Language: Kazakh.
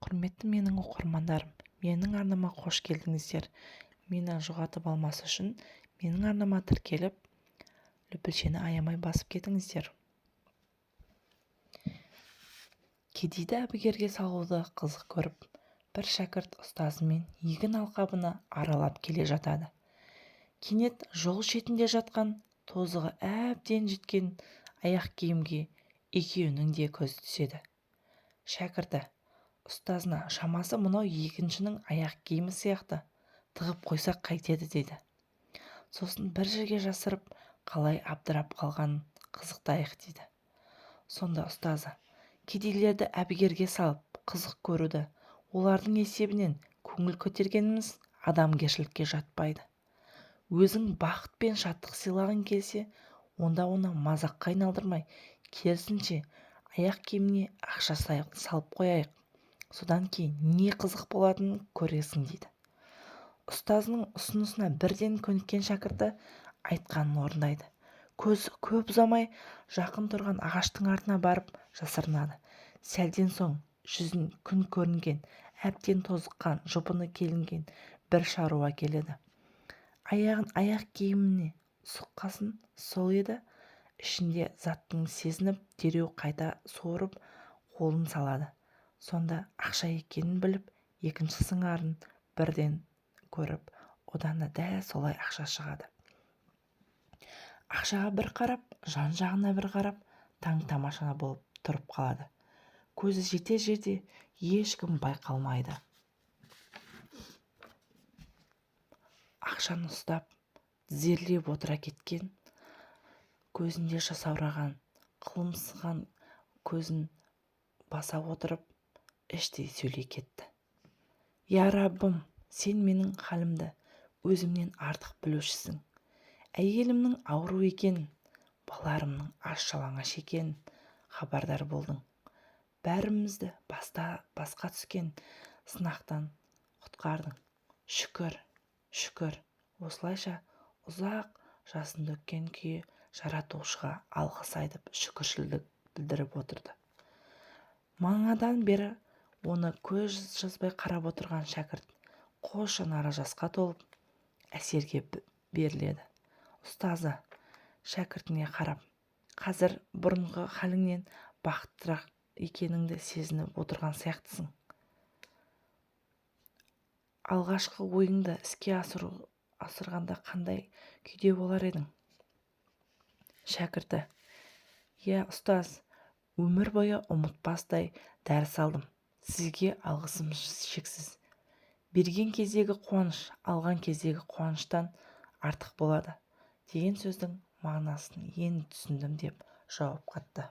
Құрметті менің оқырмандарым, менің арнама қош келдіңіздер. Мені жоғалтып алмас үшін менің арнама тіркеліп, лүпілшені аямай басып кетіңіздер. Кедейді әбігерге салуды қызық көріп, бір шәкірт ұстазымен егін алқабына аралап келе жатады. Кенет жол шетінде жатқан тозығы әбден жеткен аяқ киімге екеуінің де көзі түседі. Шәкірті ұстазына шамасы мынау егіншінің аяқ киімі сияқты тығып қойсақ қайтеді деді. Сосын бір жерге жасырып қалай абдырап қалғанын қызықтайық дейді. Сонда ұстазы кедейлерді әбігерге салып қызық көруді, олардың есебінен көңіл көтергеніміз адамгершілікке жатпайды. Өзің бақыт пен шаттық сыйлағың келсе, онда оны мазаққа айналдырмай, керісінше аяқ киіміне ақша салып қояйық. Содан кейін не қызық болатынын көресің дейді. Ұстазының ұсынысына бірден көніккен шәкірті айтқанын орындайды. Көп ұзамай жақын тұрған ағаштың артына барып жасырынады. Сәлден соң жүзін күн көрінген, әбден тозыққан, жұпыны келінген бір шаруа келеді. Аяғын аяқ киіміне сұққасын сол еді, ішінде заттың сезініп, дереу қайта суырып қолын салады. Сонда ақша екенін біліп, екінші сыңарын бірден көріп, одан да дәл солай ақша шығады. Ақшаға бір қарап, жан-жағына бір қарап, таң-тамаша болып тұрып қалады. Көзі жетер жерде ешкім байқалмайды. Ақшаны ұстап, тізерлеп отыра кеткен, көзінде жасаураған, қылымсыған көзін баса отырып, іштей сөйлей кетті. Я Раббым, сен менің халімді өзімнен артық білушісің. Әйелімнің ауру екенін, балаларымның аш-жалаңаш екенін хабардар болдың. Бәрімізді басқа түскен сынақтан құтқардың. Шүкір, шүкір. Осылайша ұзақ жасын төккен күйі жаратушыға алғыс айтып шүкіршілдік білдіріп отырды. Манадан бері оны көз жазбай қарап отырған шәкірт қос жанары жасқа толып әсерге беріледі. Ұстазы шәкіртіне қарап, қазір бұрынғы халіңнен бақыттырақ екеніңді сезініп отырған сияқтысың. Алғашқы ойыңды іске асырғанда қандай күйде болар едің? Шәкірті: иә ұстаз, өмір бойы ұмытпастай дәріс алдым. Сізге алғысым шексіз. Берген кездегі қуаныш алған кездегі қуаныштан артық болады деген сөздің мағынасын енді түсіндім деп жауап қатты.